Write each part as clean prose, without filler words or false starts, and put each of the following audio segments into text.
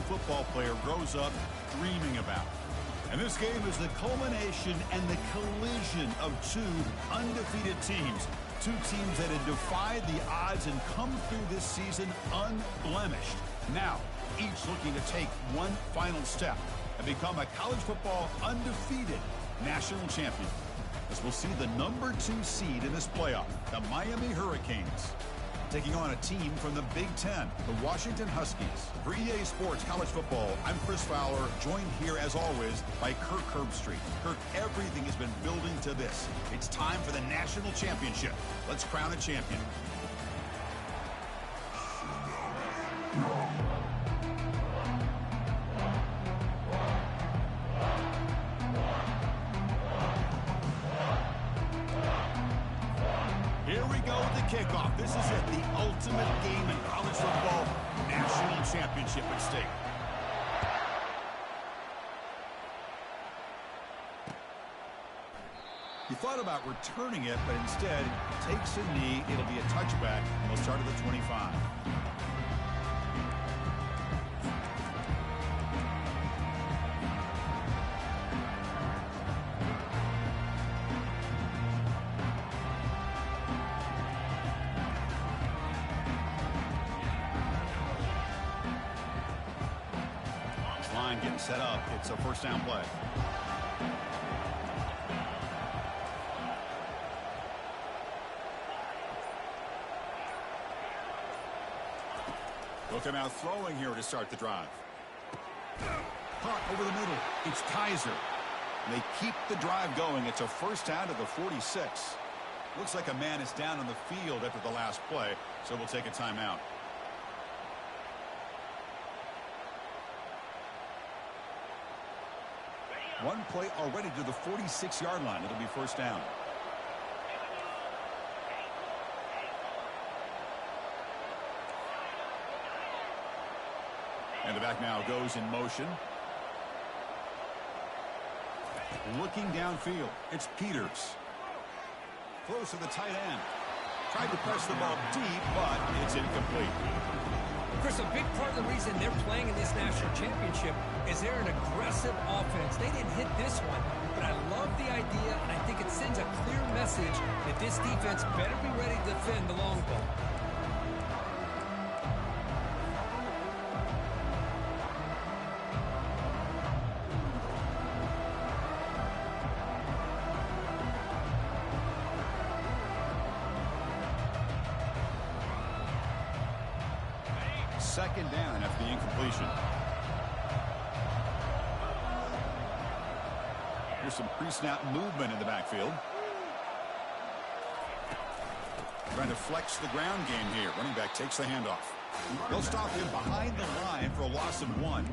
football player grows up dreaming about. And this game is the culmination and the collision of two undefeated teams. Two teams that had defied the odds and come through this season unblemished. Now, each looking to take one final step and become a college football undefeated national champion. As we'll see the number 2 seed in this playoff, the Miami Hurricanes, taking on a team from the Big Ten, the Washington Huskies. For EA Sports College Football, I'm Chris Fowler, joined here as always by Kirk Herbstreit. Kirk, everything has been building to this. It's time for the national championship. Let's crown a champion. Here we go with the kickoff. This is it, the ultimate game in college football, national championship at stake. He thought about returning it, but instead takes a knee. It'll be a touchback, and they'll start at the 25. Getting set up. It's a first down play. Looking out throwing here to start the drive. Caught over the middle. It's Kaiser. They keep the drive going. It's a first down to the 46. Looks like a man is down on the field after the last play, so we'll take a timeout. One play already to the 46-yard line. It'll be first down. And the back now goes in motion. Looking downfield. It's Peters. Close to the tight end. Tried to press the ball deep, but it's incomplete. Chris, a big part of the reason they're playing in this national championship is they're an aggressive offense. They didn't hit this one, but I love the idea, and I think it sends a clear message that this defense better be ready to defend the long ball. Second down after the incompletion. Here's some pre-snap movement in the backfield. Trying to flex the ground game here. Running back takes the handoff. They'll stop him behind the line for a loss of 1.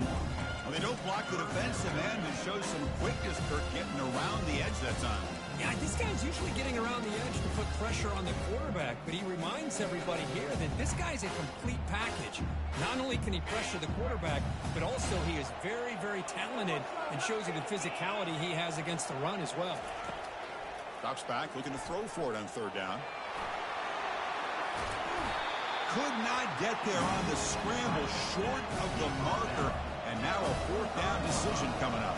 Well, they don't block the defensive end and show some quickness. Kirk getting around the edge that time. Yeah, this guy's usually getting around the edge to put pressure on the quarterback, but he reminds everybody here that this guy's a complete package. Not only can he pressure the quarterback, but also he is very, very talented and shows you the physicality he has against the run as well. Drops back, looking to throw for it on third down. Could not get there on the scramble, short of the marker, and now a fourth down decision coming up.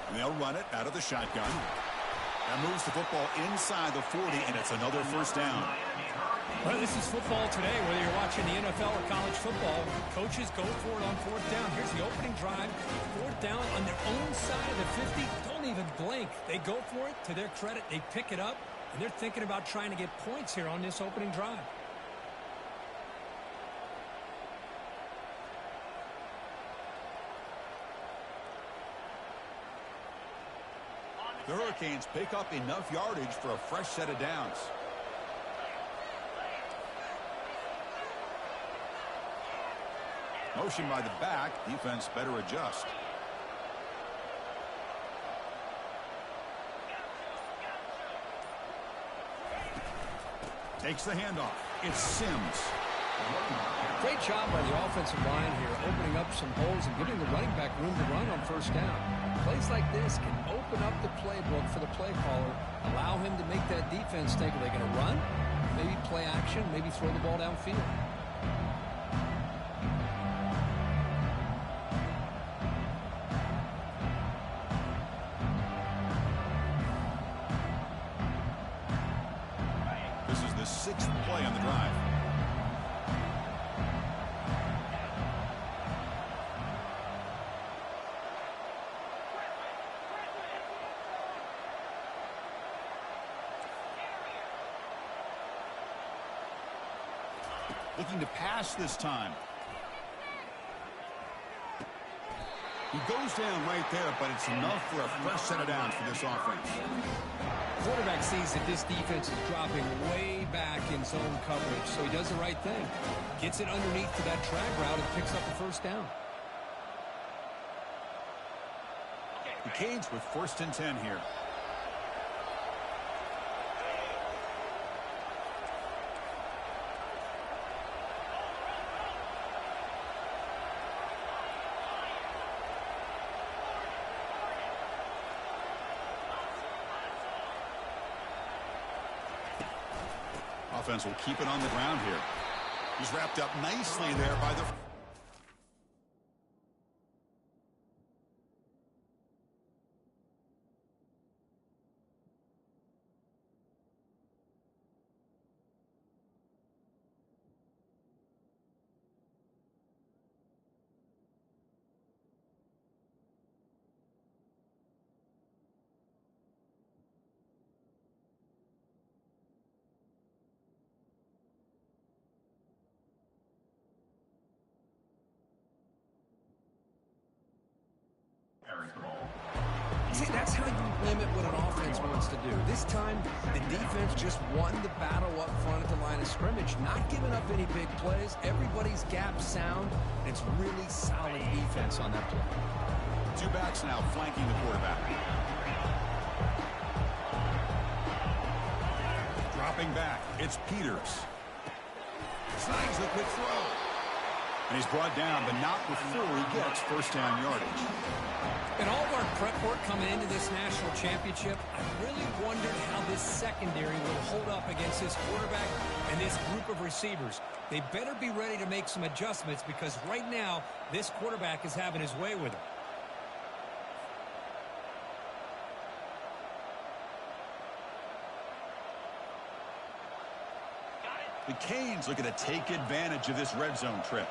And they'll run it out of the shotgun. That moves the football inside the 40, and it's another first down. Well, this is football today, whether you're watching the NFL or college football. Coaches go for it on fourth down. Here's the opening drive. Fourth down on their own side of the 50. Don't even blink. They go for it. To their credit, they pick it up, and they're thinking about trying to get points here on this opening drive. The Hurricanes pick up enough yardage for a fresh set of downs. Motion by the back. Defense better adjust. Takes the handoff. It's Sims. Great job by the offensive line here, opening up some holes and giving the running back room to run on first down. Plays like this can open up the playbook for the play caller, allow him to make that defense think, are they going to run? Maybe play action, maybe throw the ball downfield. This is the 6th play on the drive. Looking to pass this time. He goes down right there, but it's enough for a fresh set of downs for this offense. Quarterback sees that this defense is dropping way back in zone coverage, so he does the right thing. Gets it underneath to that drag route and picks up the first down. The Canes with 1st and 10 here. Offense will keep it on the ground here. He's wrapped up nicely there by the... See, that's how you limit what an offense wants to do. This time, the defense just won the battle up front at the line of scrimmage, not giving up any big plays. Everybody's gap sound. It's really solid defense on that play. 2 backs now flanking the quarterback. Dropping back, it's Peters. Snags the quick throw. And he's brought down, but not before he gets first down yardage. In all of our prep work coming into this national championship, I really wondered how this secondary will hold up against this quarterback and this group of receivers. They better be ready to make some adjustments because right now, this quarterback is having his way with him. The Canes looking to take advantage of this red zone trip.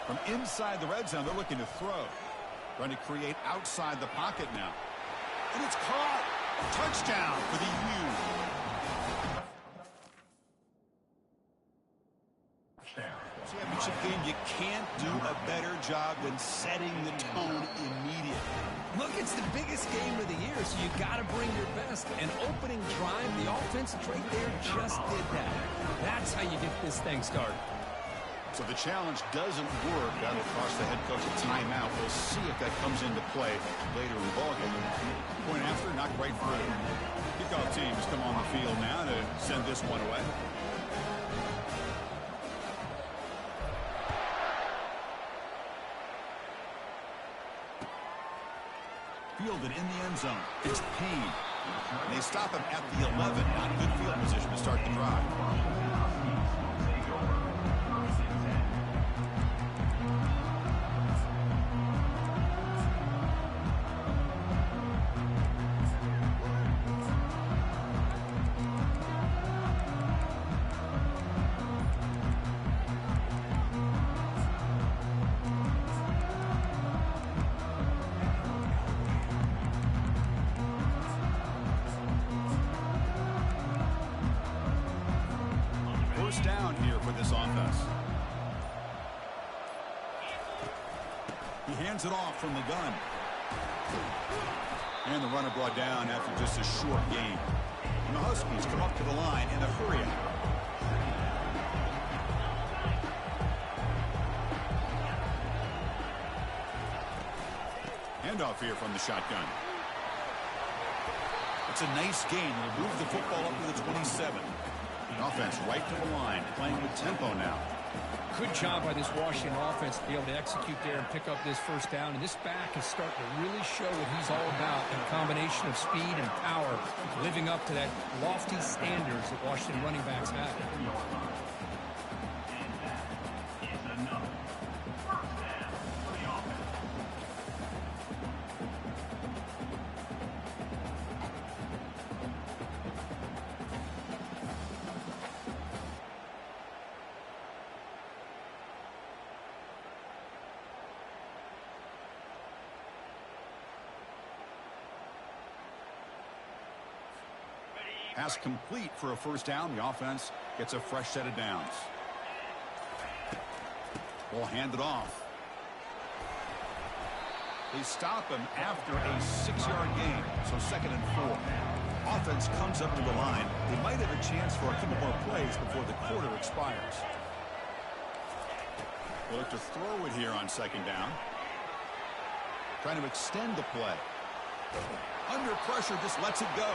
From inside the red zone, they're looking to throw. Trying to create outside the pocket now. And it's caught. Touchdown for the U. Championship game, you can't do a better job than setting the tone immediately. Look, it's the biggest game of the year, so you got to bring your best. An opening drive, the offense right there just did that. That's how you get this thing started. So the challenge doesn't work. That'll cost the head coach a timeout. We'll see if that comes into play later in the ballgame. Point after, not quite through. Kickoff teams come on the field now to send this one away. Fielded in the end zone. It's Payne. And they stop him at the 11. Not good field position to start the drive. First down here for this offense. He hands it off from the gun. And the runner brought down after just a short gain. And the Huskies come up to the line in a hurry up. Handoff here from the shotgun. It's a nice gain. It'll move the football up to the 27. The offense right to the line, playing with tempo now. Good job by this Washington offense to be able to execute there and pick up this first down. And this back is starting to really show what he's all about, a combination of speed and power, living up to that lofty standards that Washington running backs have. Pass complete for a first down. The offense gets a fresh set of downs. Ball handed off. They stop him after a 6-yard gain, so 2nd and 4. Offense comes up to the line. They might have a chance for a couple more plays before the quarter expires. They'll look to throw it here on 2nd down. Trying to extend the play. Under pressure, just lets it go.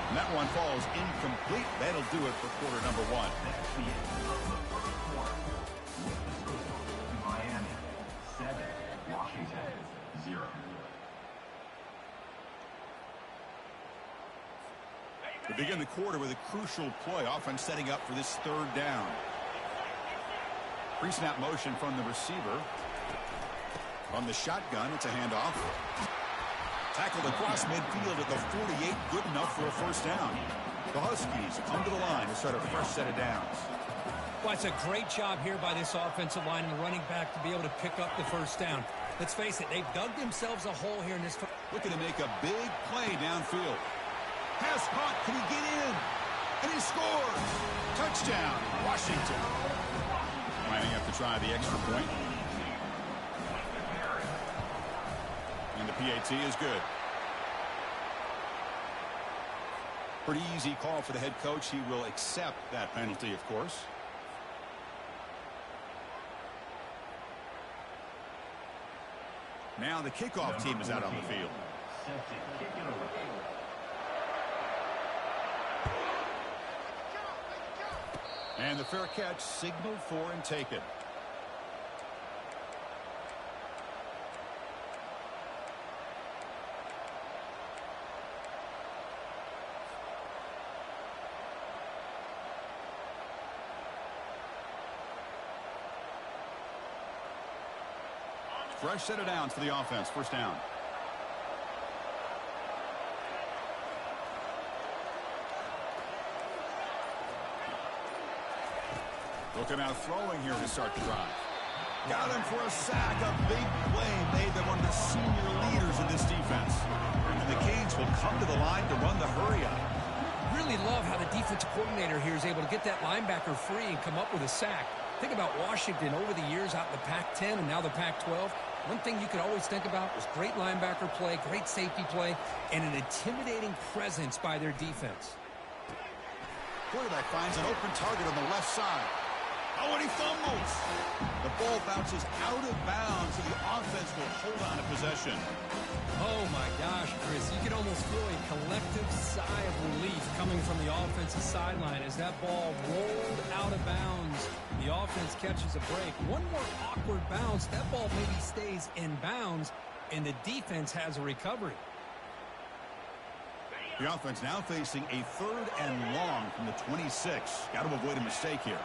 And that one falls incomplete. That'll do it for quarter number 1. Miami 7, Washington 0. We begin the quarter with a crucial play. Offense setting up for this 3rd down. Pre-snap motion from the receiver. On the shotgun, it's a handoff. Tackled across midfield at the 48, good enough for a first down. The Huskies come to the line to start a fresh set of downs. Well, it's a great job here by this offensive line and the running back to be able to pick up the first down. Let's face it, they've dug themselves a hole here in this. Looking to make a big play downfield. Pass caught, can he get in? And he scores! Touchdown, Washington. Might have to try the extra point. And the PAT is good. Pretty easy call for the head coach. He will accept that penalty, of course. Now the kickoff team is out on the field. And the fair catch signaled for and taken. Fresh set of downs for the offense. First down. Looking out throwing here to start the drive. Got him for a sack. A big play made them one of the senior leaders in this defense. And the Canes will come to the line to run the hurry up. Really love how the defensive coordinator here is able to get that linebacker free and come up with a sack. Think about Washington over the years out in the Pac-10 and now the Pac-12. One thing you could always think about was great linebacker play, great safety play, and an intimidating presence by their defense. Quarterback finds an open target on the left side. Oh, and he fumbles. The ball bounces out of bounds, and the offense will hold on to possession. Oh, my gosh, Chris. You can almost feel a collective sigh of relief coming from the offensive sideline as that ball rolled out of bounds. The offense catches a break. One more awkward bounce. That ball maybe stays in bounds, and the defense has a recovery. The offense now facing a 3rd and long from the 26. Got to avoid a mistake here.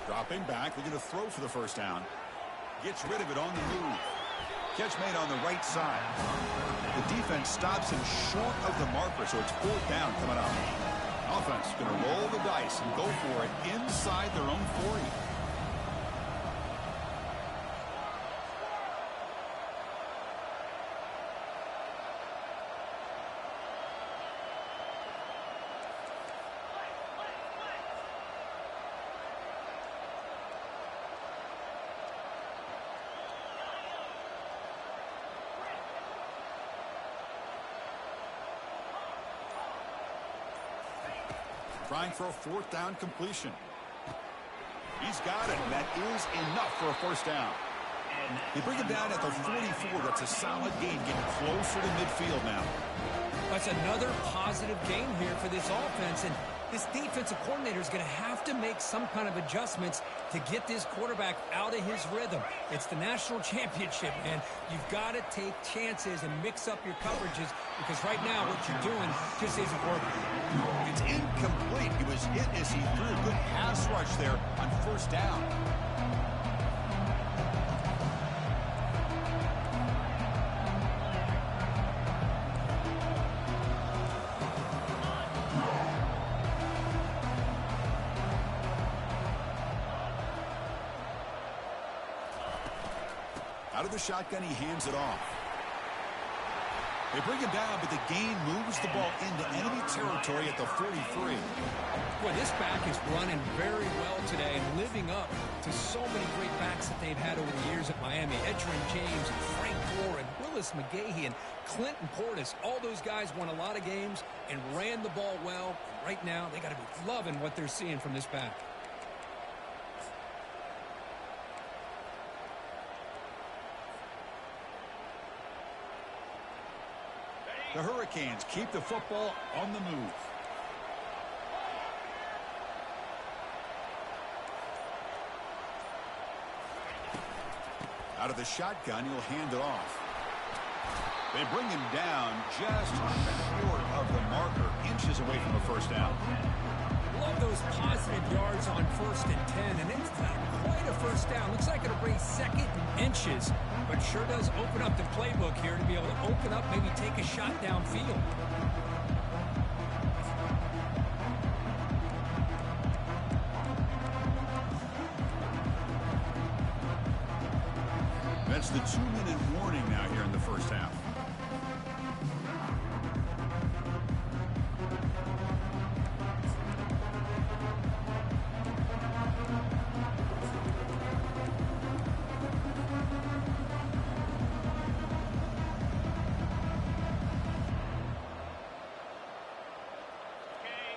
Dropping back, looking to throw for the first down. Gets rid of it on the move. Catch made on the right side. The defense stops him short of the marker, so it's 4th down coming up. Offense going to roll the dice and go for it inside their own 40. Trying for a 4th down completion. He's He's got it, and that is enough for a first down. They bring him down at the 44. That's a solid gain, getting closer to midfield now. That's another positive gain here for this offense, and this defensive coordinator is going to have to make some kind of adjustments to get this quarterback out of his rhythm. It's the national championship, man. You've got to take chances and mix up your coverages because right now what you're doing just isn't working. It's incomplete. He was hit as he threw a good pass rush there on first down. Out of the shotgun, he hands it off. They bring him down, but the gain moves the ball into enemy territory at the 43. Boy, this back is running very well today and living up to so many great backs that they've had over the years at Miami. Edgerrin James and Frank Gore and Willis McGahee and Clinton Portis. All those guys won a lot of games and ran the ball well. And right now, they got to be loving what they're seeing from this back. The Hurricanes keep the football on the move. Out of the shotgun, he'll hand it off. They bring him down just short of the marker, inches away from a first down. Love those positive yards on 1st and 10, and it's not quite a first down. Looks like it'll bring 2nd and inches, but sure does open up the playbook here to be able to open up, maybe take a shot downfield. That's the 2-minute warning now here in the first half.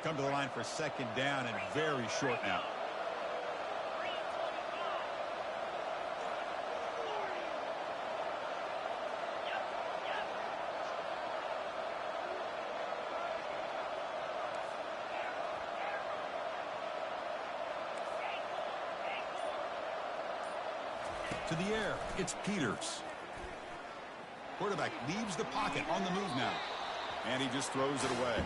Come to the line for 2nd down and very short now. To the air, it's Peters. Quarterback leaves the pocket on the move now. And he just throws it away.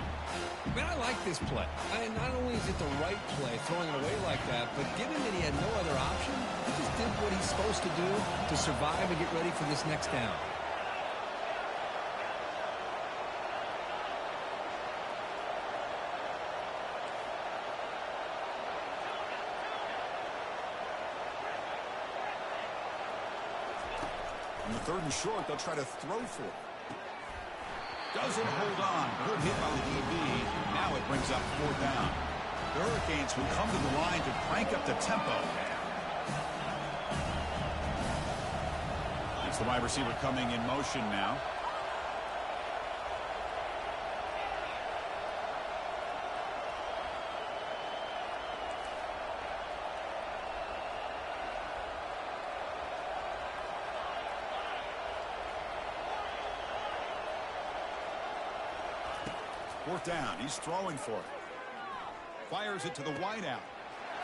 Man, I like this play. Not only is it the right play, throwing it away like that, but given that he had no other option, he just did what he's supposed to do to survive and get ready for this next down. On the 3rd and short, they'll try to throw for it. Doesn't hold on. Good hit by the DB. Now it brings up 4th down. The Hurricanes will come to the line to crank up the tempo. It's the wide receiver coming in motion now. Fourth down. He's throwing for it. Fires it to the wideout.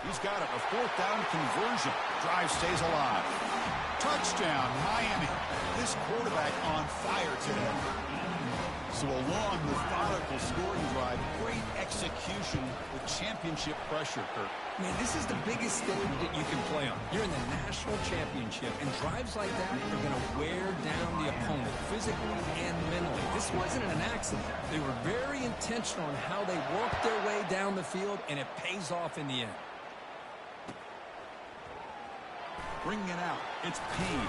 He's got it. A 4th down conversion. Drive stays alive. Touchdown, Miami. This quarterback on fire today. So a long, methodical scoring drive. Great execution with championship pressure, Kurt. Man, this is the biggest stage that you can play on. You're in the national championship, and drives like that are going to wear down the opponent physically and mentally. This wasn't an accident. They were very intentional on how they worked their way down the field, and it pays off in the end. Bringing it out. It's Payne.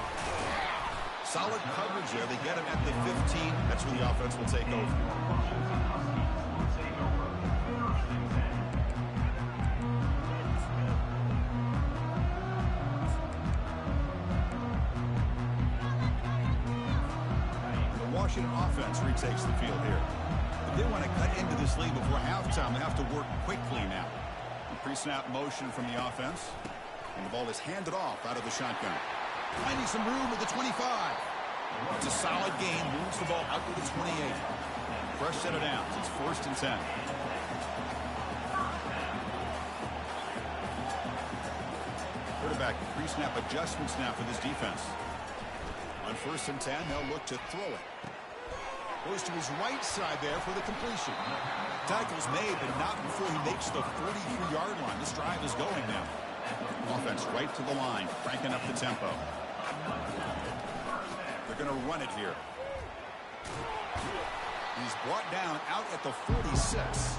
Solid coverage there. They get him at the 15. That's where the offense will take over. The Washington offense retakes the field here. If they want to cut into this lead before halftime, they have to work quickly now. Pre-snap motion from the offense. And the ball is handed off out of the shotgun. Finding some room at the 25. It's a solid gain. Moves the ball out to the 28. Fresh set of downs. It's 1st and 10. Quarterback pre-snap adjustments now for this defense. On 1st and 10, they'll look to throw it. Goes to his right side there for the completion. Tackle's made, but not before he makes the 43-yard line. This drive is going now. Offense right to the line, cranking up the tempo. They're going to run it here. He's brought down out at the 46.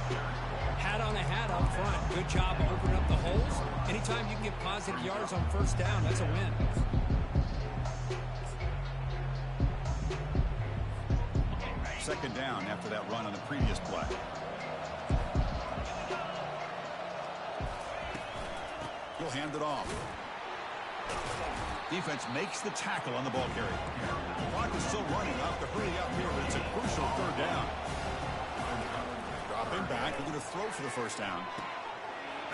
Hat on a hat up front. Good job opening up the holes. Anytime you can get positive yards on 1st down, that's a win. Second down after that run on the previous play. He'll hand it off. Defense makes the tackle on the ball carrier. The clock is still running. Have to hurry up here, but it's a crucial 3rd down. Dropping back. We're going to throw for the 1st down.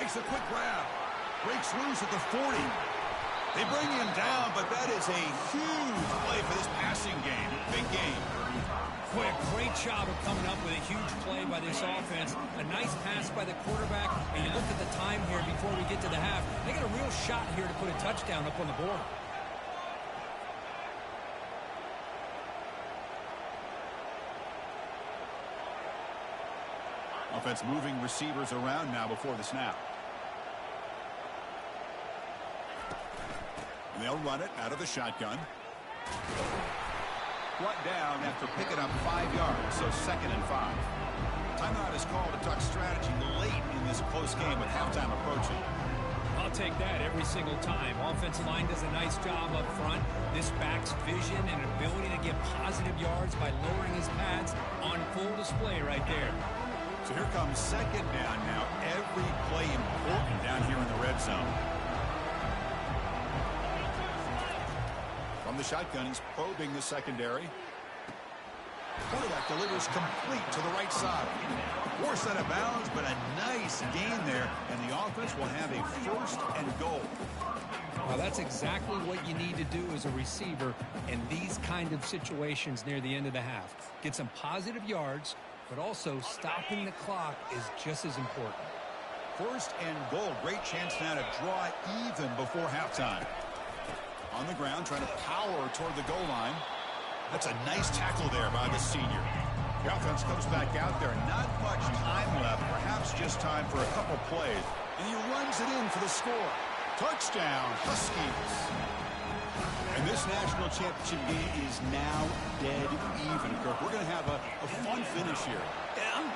Makes a quick grab. Breaks loose at the 40. They bring him down, but that is a huge play for this passing game. Big game. Boy, a great job of coming up with a huge play by this offense. A nice pass by the quarterback. And you look at the time here before we get to the half. They got a real shot here to put a touchdown up on the board. Offense moving receivers around now before the snap. And they'll run it out of the shotgun. Brought down after picking up 5 yards, so 2nd and 5. Timeout is called to talk strategy late in this close game with halftime approaching. I'll take that every single time. Offensive line does a nice job up front. This back's vision and ability to get positive yards by lowering his pads on full display right there. So here comes 2nd down now. Every play important down here in the red zone. From the shotgun, he's probing the secondary. Quarterback delivers complete to the right side. Forced out of bounds, but a nice gain there, and the offense will have a 1st and goal. Well, that's exactly what you need to do as a receiver in these kind of situations near the end of the half. Get some positive yards, but also stopping the clock is just as important. 1st and goal. Great chance now to draw even before halftime. On the ground, trying to power toward the goal line. That's a nice tackle there by the senior. The offense comes back out there. Not much time left. Perhaps just time for a couple plays. And he runs it in for the score. Touchdown, Huskies. And this national championship game is now dead even, Kirk. We're going to have a fun finish here.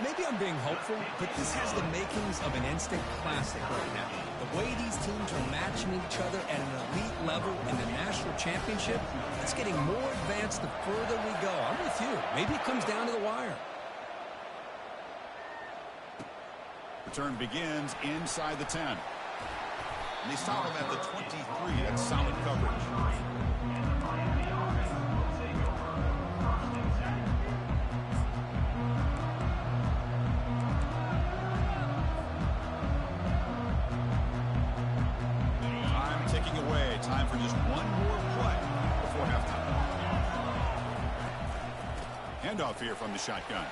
Maybe I'm being hopeful, but this has the makings of an instant classic right now. The way these teams are matching each other at an elite level in the national championship, it's getting more advanced the further we go. I'm with you. Maybe it comes down to the wire. Return begins inside the 10. And they stop him at the 23. That's solid coverage. Time for just one more play before halftime. Handoff here from the shotgun.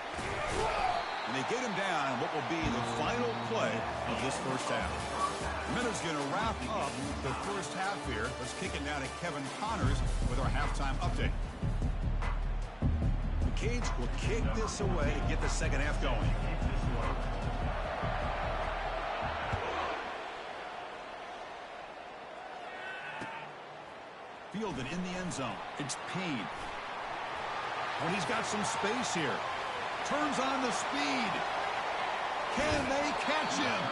And they get him down on what will be the final play of this 1st half. Minnows going to wrap up the 1st half here. Let's kick it now to Kevin Connors with our halftime update. The Canes will kick this away to get the 2nd half going. Fielded in the end zone. It's Payne. Oh, he's got some space here. Turns on the speed. Can they catch him?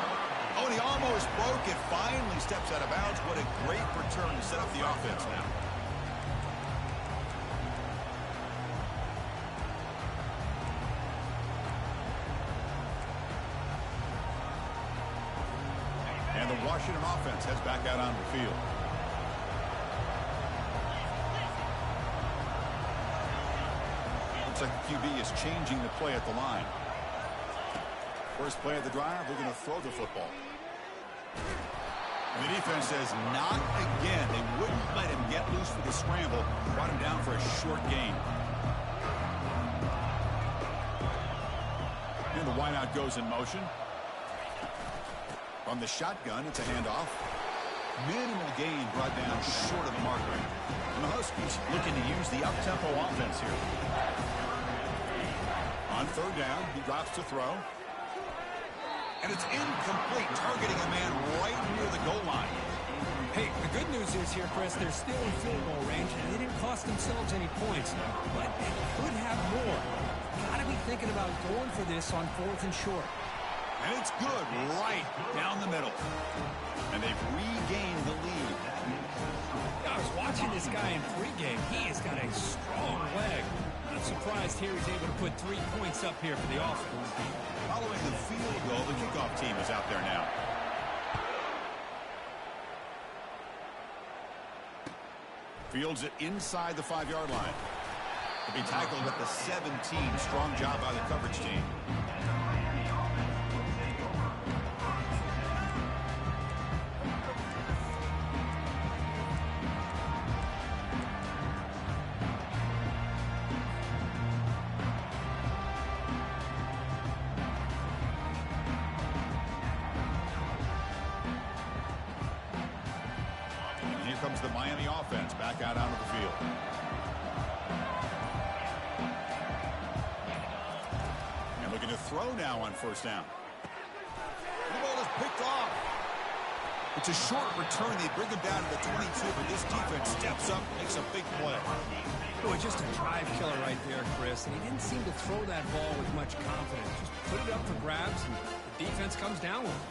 Oh, and he almost broke it. Finally steps out of bounds. What a great return to set up the offense now. And the Washington offense heads back out on the field. Looks like the QB is changing the play at the line. First play of the drive, we're going to throw the football. And the defense says not again. They wouldn't let him get loose for the scramble. Brought him down for a short gain. And the wideout goes in motion. From the shotgun, it's a handoff. Minimal gain brought down short of the marker. And the Huskies looking to use the up-tempo offense here. On third down, he drops to throw. And it's incomplete, targeting a man right near the goal line. Hey, the good news is here, Chris, they're still in field goal range, and they didn't cost themselves any points. But they could have more. Got to be thinking about going for this on 4th and short. And it's good right down the middle. And they've regained the lead. I was watching this guy in pregame. He has got a strong leg. Not surprised here he's able to put 3 points up here for the offense. Following the field goal, the kickoff team is out there now. Fields it inside the 5-yard line. To be tackled at the 17. Strong job by the coverage team. Comes the Miami offense back out onto the field. And looking to throw now on first down. The ball is picked off. It's a short return. They bring him down to the 22, but this defense steps up, makes a big play. Boy, just a drive killer right there, Chris. And he didn't seem to throw that ball with much confidence. Just put it up for grabs, and the defense comes down with it.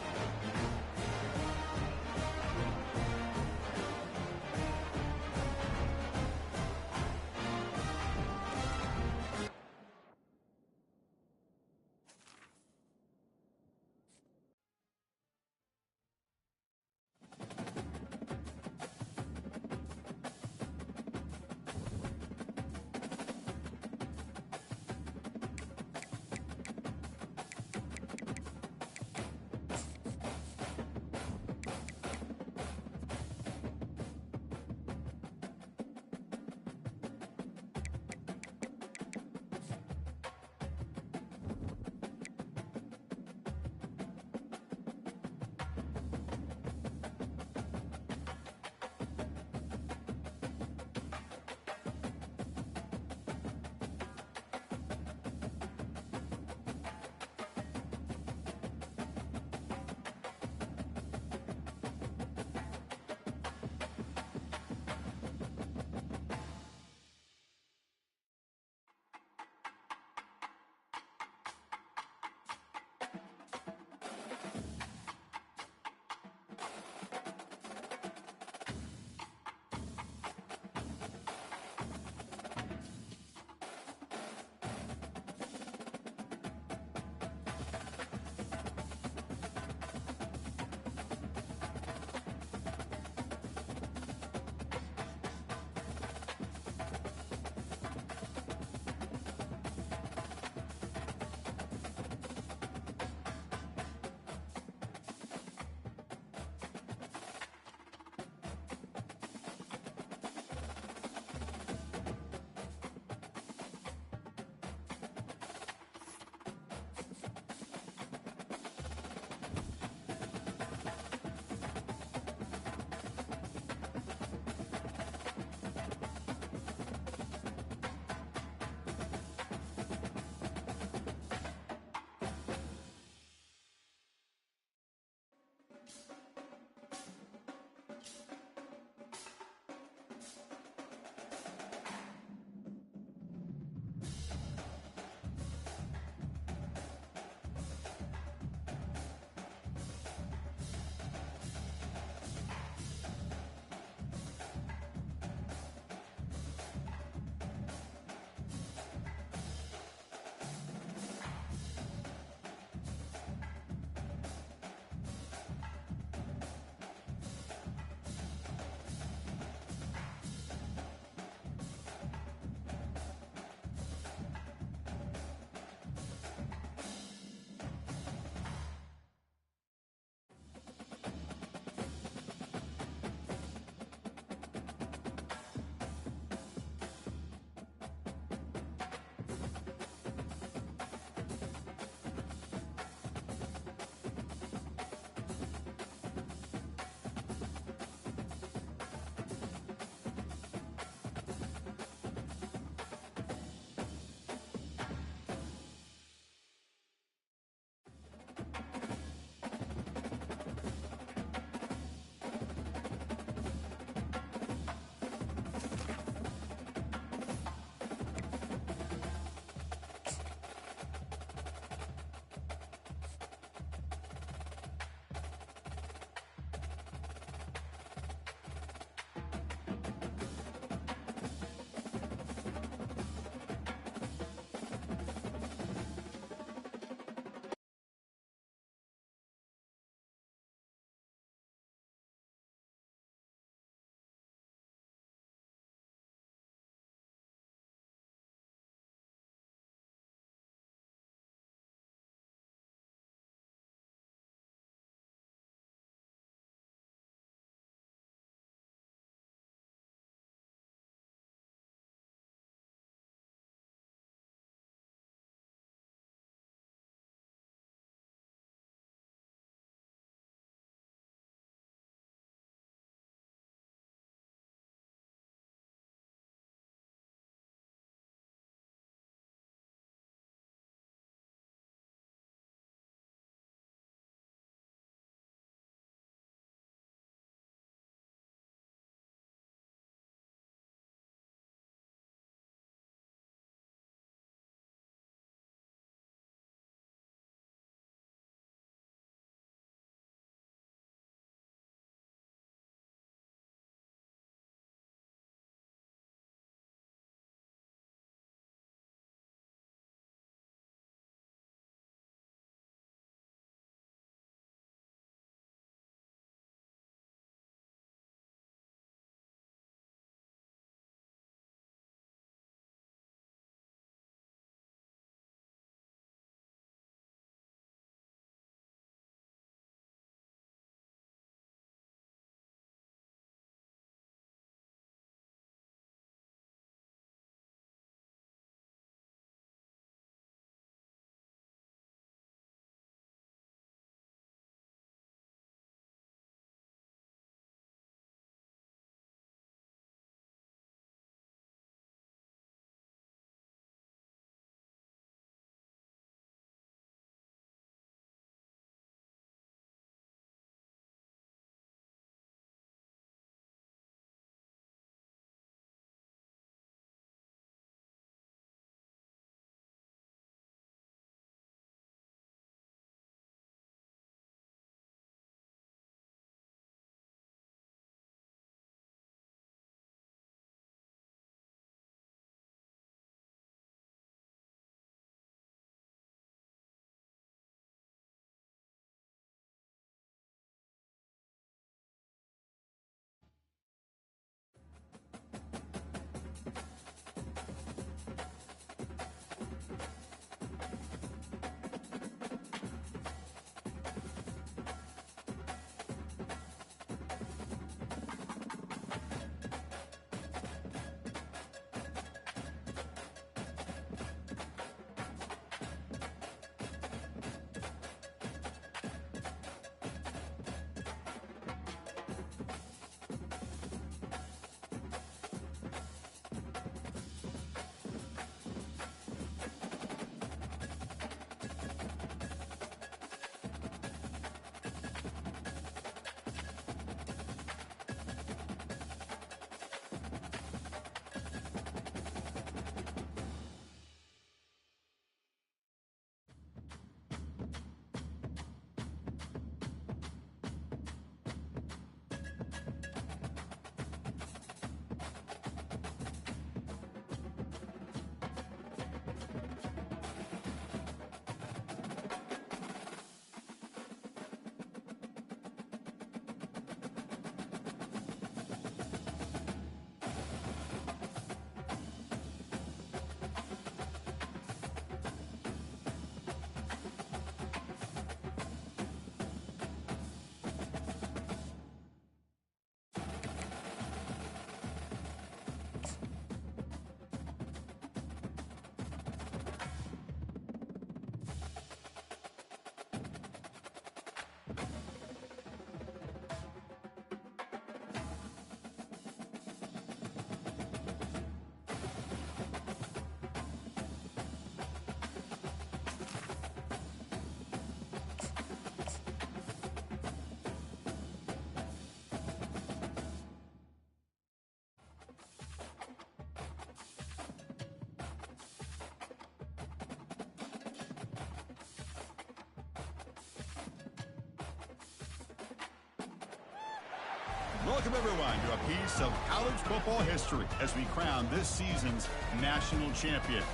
Welcome, everyone, to a piece of college football history as we crown this season's national champion.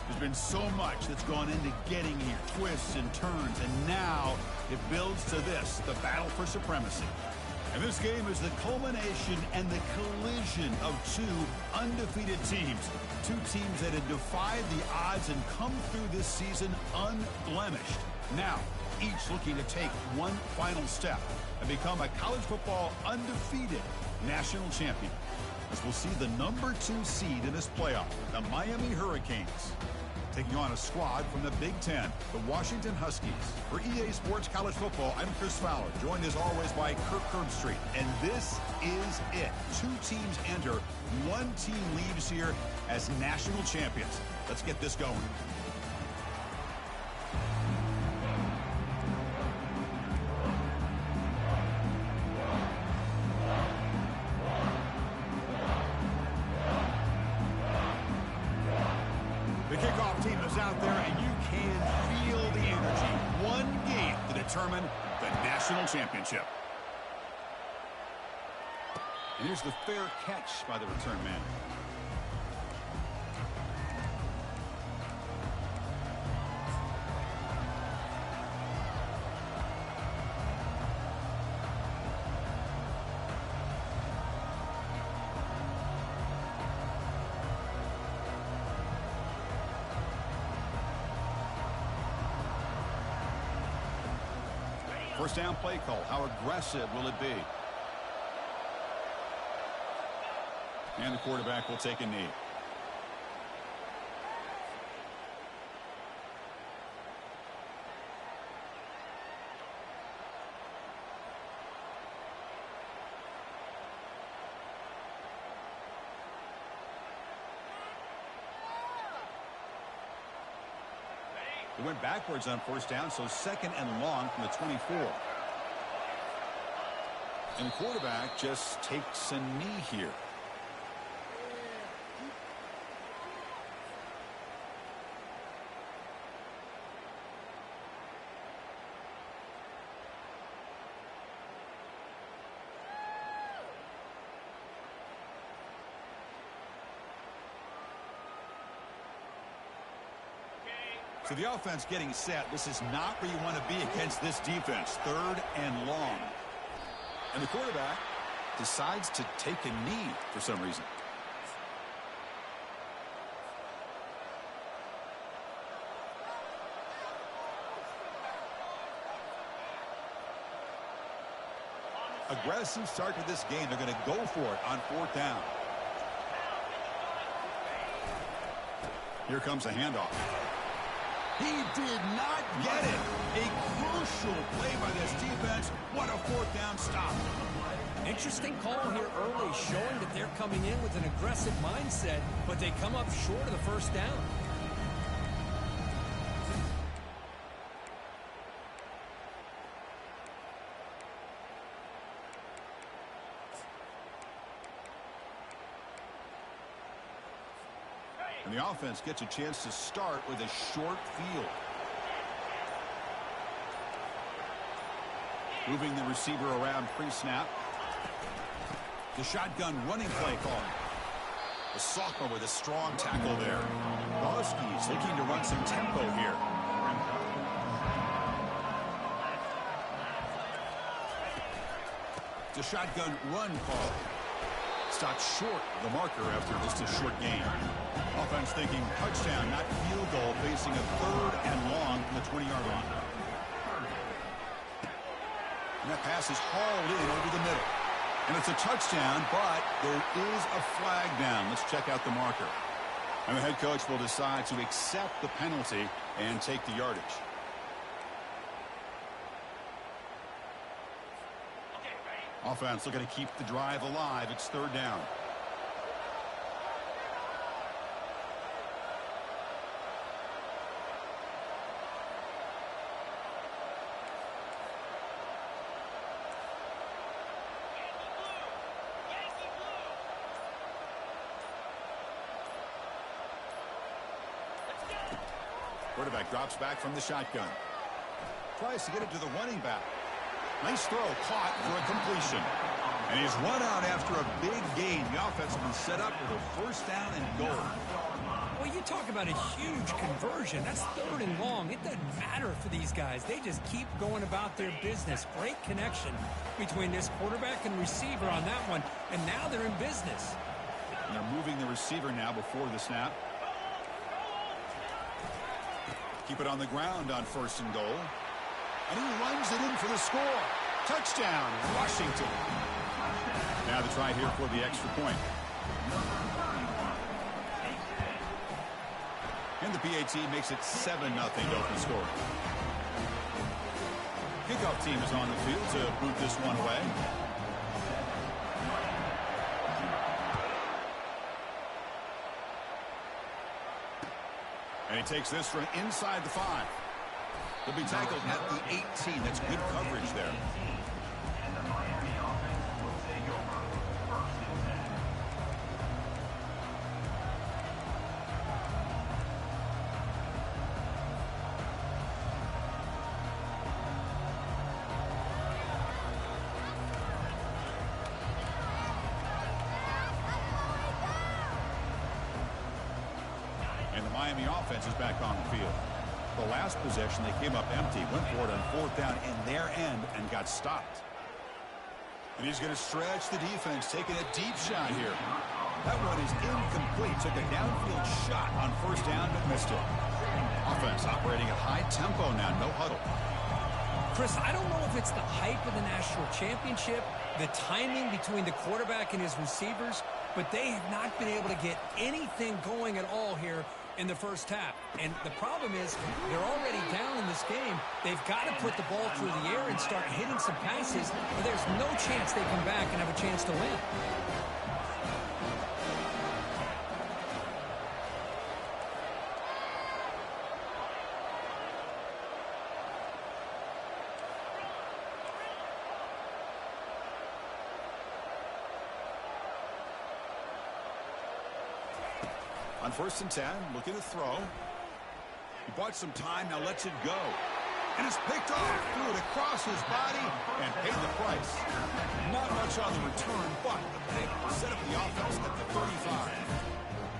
There's been so much that's gone into getting here, twists and turns, and now it builds to this, the battle for supremacy. And this game is the culmination and the collision of two undefeated teams. Two teams that had defied the odds and come through this season unblemished. Now, each looking to take one final step and become a college football undefeated national champion. As we'll see the number 2 seed in this playoff, the Miami Hurricanes, taking on a squad from the Big Ten, the Washington Huskies. For EA Sports College Football, I'm Chris Fowler, joined as always by Kirk Herbstreit. And this is it. 2 teams enter, 1 team leaves here as national champions. Let's get this going. Out there, and you can feel the energy. One game to determine the national championship. And here's the fair catch by the return man. First down play call. How aggressive will it be? And the quarterback will take a knee. It went backwards on first down, so second and long from the 24. And the quarterback just takes a knee here. So the offense getting set. This is not where you want to be against this defense. Third and long. And the quarterback decides to take a knee for some reason. Aggressive start to this game. They're going to go for it on fourth down. Here comes a handoff. He did not get it. A crucial play by this defense. What a fourth down stop. Interesting call here early, showing that they're coming in with an aggressive mindset, but they come up short of the first down. And the offense gets a chance to start with a short field. Moving the receiver around pre-snap. The shotgun running play call. The sophomore with a strong tackle there. The Huskies looking to run some tempo here. The shotgun run call. Stopped short of the marker after just a short gain. Offense thinking touchdown, not field goal, facing a third and long from the 20-yard line. And that pass is hauled in over the middle. And it's a touchdown, but there is a flag down. Let's check out the marker. And the head coach will decide to accept the penalty and take the yardage. Offense looking to keep the drive alive. It's third down. Quarterback drops back from the shotgun. Tries to get it to the running back. Nice throw, caught for a completion. And he's run out after a big gain. The offense has been set up with a first down and goal. Well, you talk about a huge conversion. That's 3rd and long. It doesn't matter for these guys. They just keep going about their business. Great connection between this quarterback and receiver on that one. And now they're in business. And they're moving the receiver now before the snap. Keep it on the ground on 1st and goal. And he runs it in for the score. Touchdown, Washington. Now the try here for the extra point. And the PAT makes it 7-0 to open score. Kickoff team is on the field to boot this one away. And he takes this from inside the 5. He'll be tackled at the 18. That's good coverage there. And the Miami offense will take over 1st and 10. And the Miami offense is back on the field. The last possession, they came up empty, went for it on 4th down in their end and got stopped. And he's going to stretch the defense, taking a deep shot here. That one is incomplete. Took a downfield shot on 1st down, but missed it. Offense operating at high tempo now, no huddle. Chris, I don't know if it's the hype of the national championship, the timing between the quarterback and his receivers, but they have not been able to get anything going at all here in the first half. And the problem is they're already down in this game. They've got to put the ball through the air and start hitting some passes, or there's no chance they come back and have a chance to win. On 1st and 10, looking to throw. He bought some time, now lets it go. And it's picked off, threw it across his body, and paid the price. Not much on the return, but the pick set up the offense at the 35.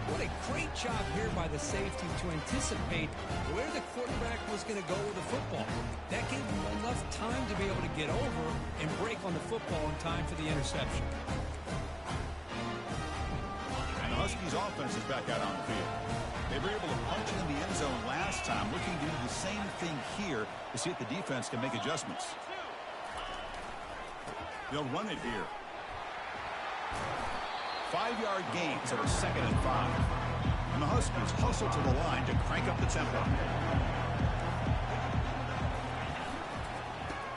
What a great job here by the safety to anticipate where the quarterback was going to go with the football. That gave him enough time to be able to get over and break on the football in time for the interception. And the Huskies offense is back out on the field. They were able to punch it in the end zone last time, looking to do the same thing here to see if the defense can make adjustments. They'll run it here. 5-yard gains at a 2nd and 5. And the Huskies hustle to the line to crank up the tempo.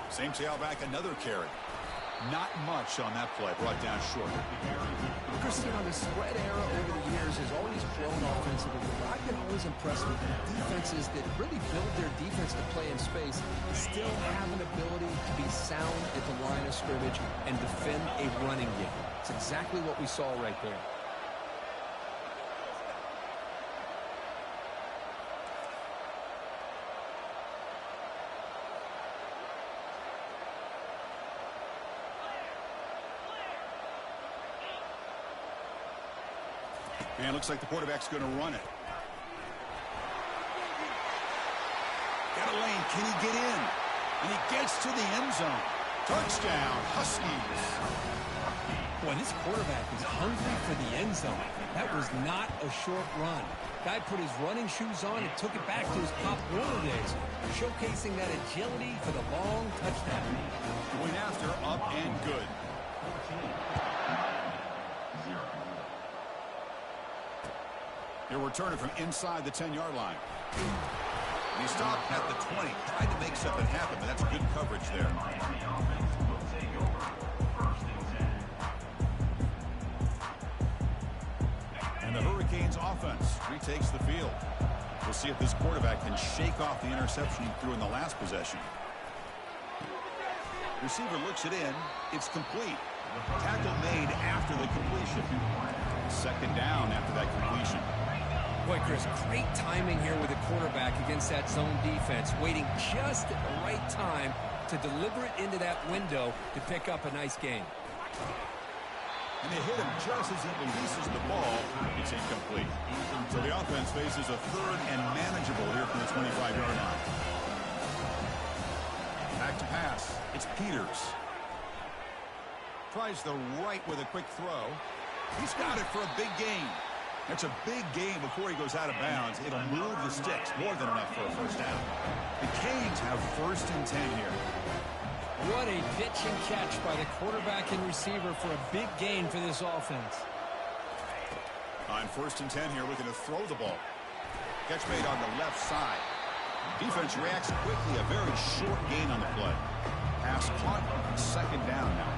Same tailback, another carry. Not much on that play, brought down short. Chris, you know, the spread era over the years has always grown offensively. But I've been always impressed with defenses that really build their defense to play in space, still have an ability to be sound at the line of scrimmage and defend a running game. It's exactly what we saw right there. And looks like the quarterback's going to run it. Got a lane. Can he get in? And he gets to the end zone. Touchdown, Huskies. Boy, this quarterback is hungry for the end zone. That was not a short run. Guy put his running shoes on and took it back to his Pop Warner days, showcasing that agility for the long touchdown. Going after, up and good. He'll return it from inside the 10-yard line. He stopped at the 20. Tried to make something happen, but that's good coverage there. And the Hurricanes offense retakes the field. We'll see if this quarterback can shake off the interception he threw in the last possession. Receiver looks it in. It's complete. Tackle made after the completion. 2nd down after that completion. Boy, Chris, great timing here with the quarterback against that zone defense, waiting just at the right time to deliver it into that window to pick up a nice gain. And they hit him just as he releases the ball. It's incomplete. So the offense faces a third and manageable here from the 25-yard line. Back to pass. It's Peters. Tries the right with a quick throw. He's got it for a big gain. That's a big gain before he goes out of bounds. It'll move the sticks more than enough for a first down. The Canes have 1st and 10 here. What a pitch and catch by the quarterback and receiver for a big gain for this offense. On 1st and 10 here, looking to throw the ball. Catch made on the left side. Defense reacts quickly. A very short gain on the play. Pass caught. 2nd down now.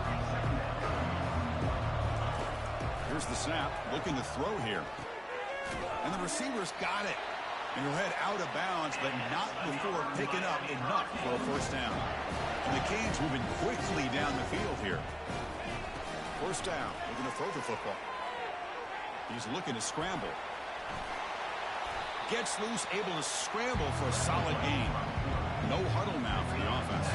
Here's the snap. Looking to throw here. And the receiver's got it. And he'll head out of bounds, but not before picking up enough for a first down. And the Canes moving quickly down the field here. First down. Looking to throw the football. He's looking to scramble. Gets loose, able to scramble for a solid gain. No huddle now for the offense.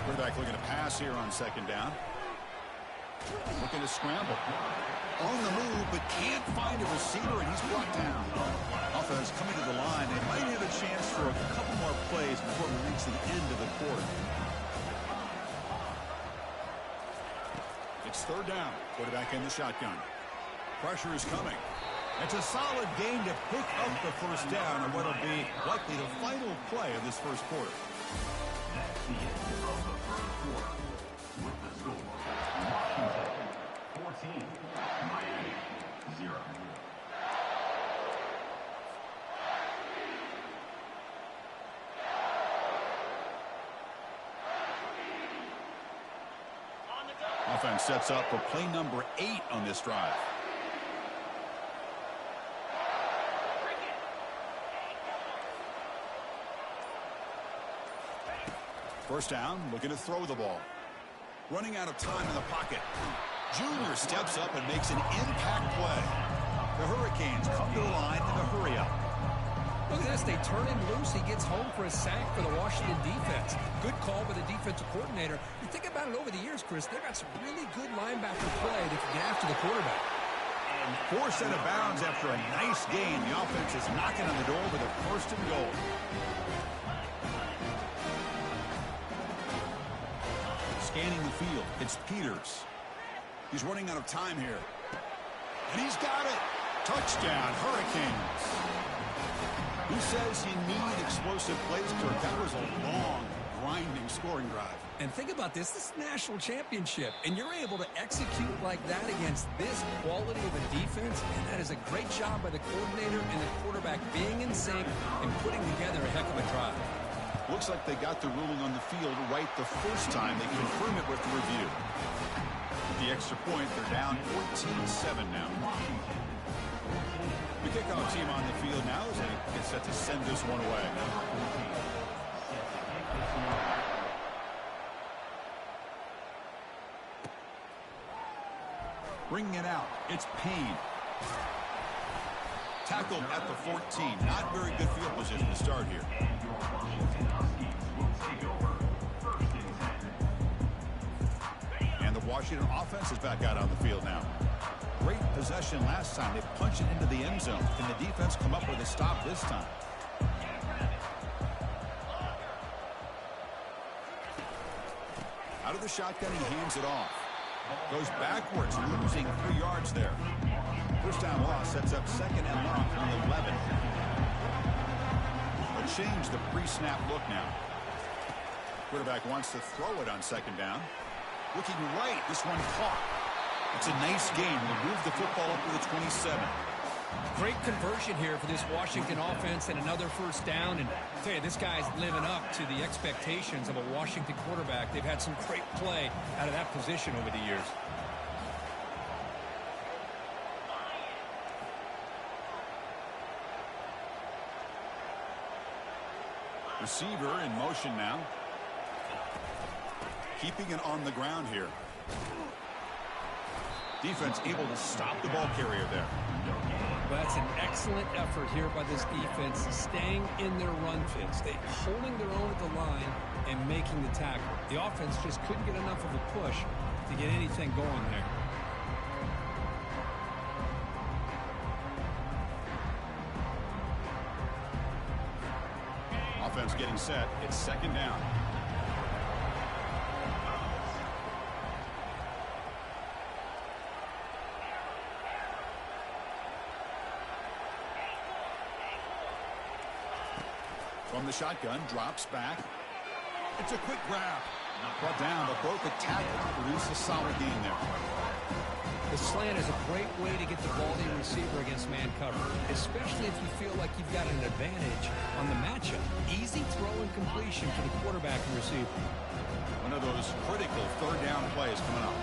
Quarterback looking to pass here on 2nd down. Looking to scramble. On the move, but can't find a receiver, and he's brought down. Offense coming to the line. They might have a chance for a couple more plays before we reach the end of the quarter. It's 3rd down. Quarterback in the shotgun. Pressure is coming. It's a solid gain to pick up the first down on what will be likely the final play of this first quarter. That's the end of the first quarter. With the score, Washington 14, Miami 0. Offense sets up for play number 8 on this drive. First down, looking to throw the ball. Running out of time in the pocket. Junior steps up and makes an impact play. The Hurricanes come to the line in a hurry up. Look at this. They turn him loose. He gets home for a sack for the Washington defense. Good call by the defensive coordinator. You think about it over the years, Chris, they've got some really good linebacker play that can get after the quarterback. And forced out of bounds after a nice gain. The offense is knocking on the door with a 1st and goal. Scanning the field. It's Peters. He's running out of time here. And he's got it. Touchdown, Hurricanes. Who says you need explosive plays, Kirk? That was a long, grinding scoring drive. And think about this. This is a national championship, and you're able to execute like that against this quality of a defense, and that is a great job by the coordinator and the quarterback being in sync and putting together a heck of a drive. Looks like they got the ruling on the field right the first time. They confirm it with the review. With the extra point, they're down 14-7 now. The kickoff team on the field now as they get set to send this one away. Bringing it out, it's Payne. Tackled at the 14. Not very good field position to start here. And the Washington offense is back out on the field now. Great possession last time. They punched it into the end zone. Can the defense come up with a stop this time? Out of the shotgun, he hands it off. Goes backwards, losing 3 yards there. First down loss sets up 2nd and long from the 11. But change the pre-snap look now. Quarterback wants to throw it on 2nd down. Looking right, this one caught. It's a nice game. We'll move the football up to the 27. Great conversion here for this Washington offense and another first down. And I'll tell you, this guy's living up to the expectations of a Washington quarterback. They've had some great play out of that position over the years. Receiver in motion now. Keeping it on the ground here. Defense able to stop the ball carrier there. Well, that's an excellent effort here by this defense, staying in their run fits. They holding their own at the line and making the tackle. The offense just couldn't get enough of a push to get anything going there. Offense getting set. It's second down. From the shotgun, drops back. It's a quick grab. Brought down, but broke a tackle. Produce a solid gain there. The slant is a great way to get the ball to your receiver against man cover, especially if you feel like you've got an advantage on the matchup. Easy throw and completion for the quarterback and receiver. One of those critical third down plays coming up.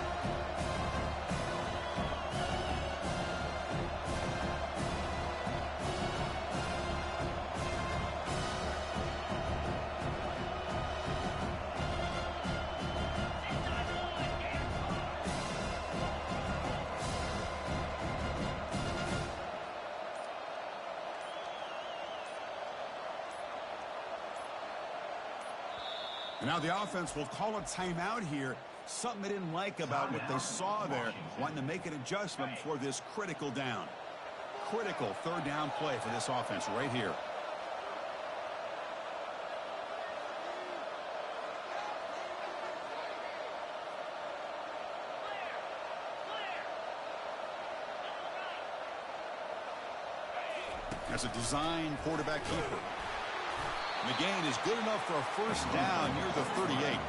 Now the offense will call a timeout here. Something they didn't like about what they saw there. Wanting to make an adjustment before this critical down. Critical third down play for this offense right here. That's a design quarterback keeper. The gain is good enough for a first down near the 38.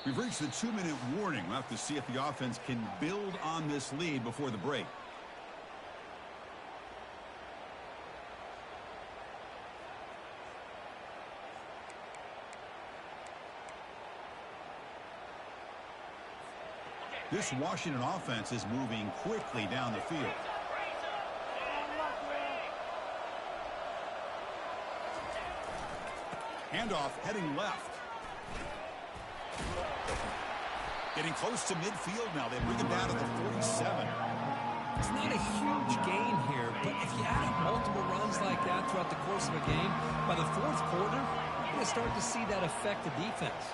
We've reached the 2-minute warning. We'll have to see if the offense can build on this lead before the break. This Washington offense is moving quickly down the field. Handoff heading left. Getting close to midfield now. They bring him down to the 47. It's not a huge gain here, but if you add up multiple runs like that throughout the course of a game, by the fourth quarter, you're going to start to see that affect the defense.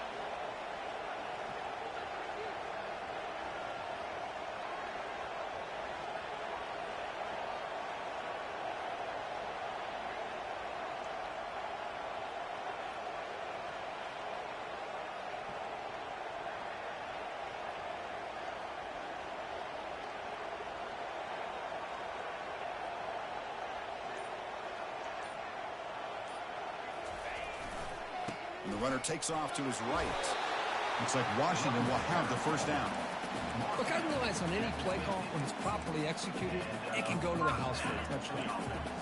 And the runner takes off to his right. Looks like Washington will have the first down. Look, I realize on any play call, when it's properly executed, it can go to the house for a touchdown.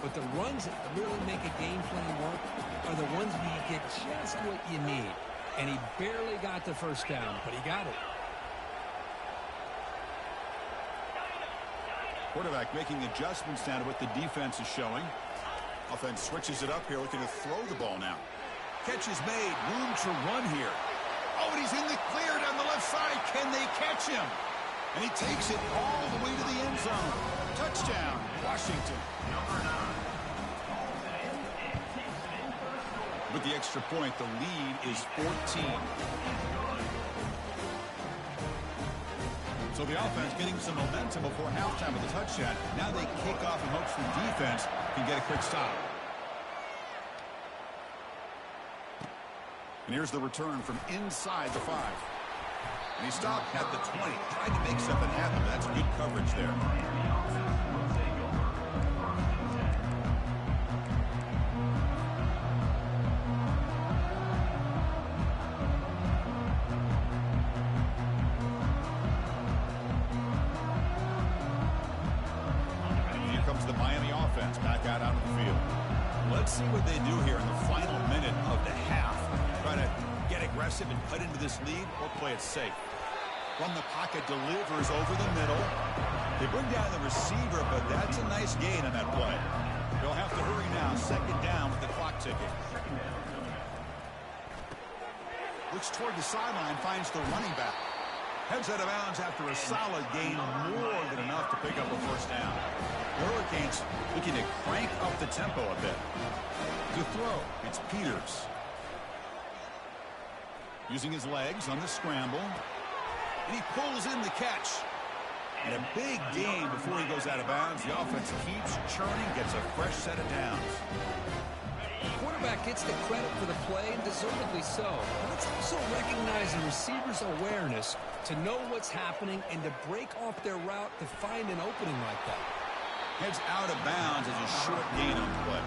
But the runs that really make a game plan work are the ones where you get just what you need. And he barely got the first down, but he got it. Quarterback making adjustments now to what the defense is showing. Offense switches it up here, looking to throw the ball now. Catch is made. Room to run here. Oh, and he's in the clear down the left side. Can they catch him? And he takes it all the way to the end zone. Touchdown, Washington. With the extra point, the lead is 14. So the offense getting some momentum before halftime with the touchdown. Now they kick off in hopes the defense can get a quick stop. And here's the return from inside the 5. And he stopped at the 20. Tried to make something happen. That's good coverage there. And here comes the Miami offense back out onto the field. Let's see what they do here in the final minute of the half. Try to get aggressive and cut into this lead or play it safe? From the pocket, delivers over the middle. They bring down the receiver, but that's a nice gain on that play. They'll have to hurry now. Second down with the clock ticking. Looks toward the sideline, finds the running back. Heads out of bounds after a solid gain, more than enough to pick up a first down. The Hurricanes looking to crank up the tempo a bit. To throw, it's Peters. Using his legs on the scramble. And he pulls in the catch. And a big gain before he goes out of bounds. The offense keeps churning, gets a fresh set of downs. The quarterback gets the credit for the play, and deservedly so. But let's also recognize the receiver's awareness to know what's happening and to break off their route to find an opening like that. Heads out of bounds as a short gain on the play.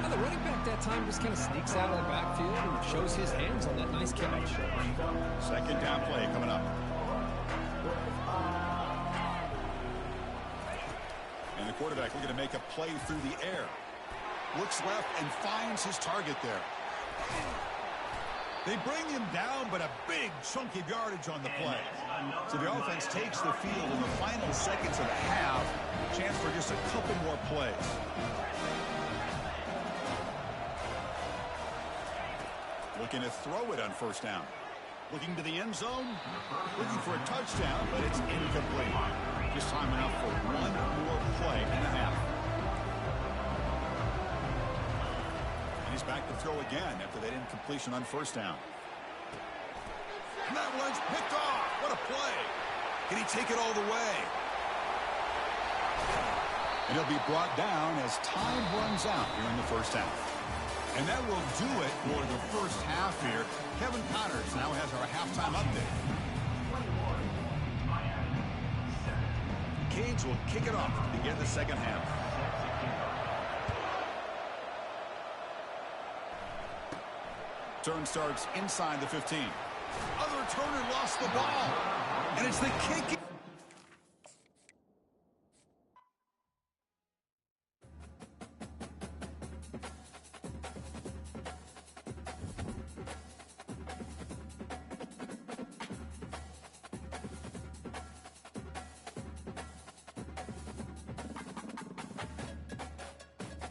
Now the running back that time just kind of sneaks out of the backfield and shows his hands on that nice catch. Second down play coming up. And the quarterback looking to make a play through the air. Looks left and finds his target there. They bring him down, but a big chunk of yardage on the play. So the offense takes the field in the final seconds of the half. Chance for just a couple more plays. Looking to throw it on first down. Looking to the end zone. Looking for a touchdown, but it's incomplete. Just time enough for one more play and a half. And he's back to throw again after that incompletion on first down. And that one's picked off. What a play. Can he take it all the way? And he'll be brought down as time runs out here in the first half. And that will do it for the first half here. Kevin Connors now has our halftime update. Canes will kick it off to begin the second half. Turn starts inside the 15. Other returner lost the ball. And it's the kick.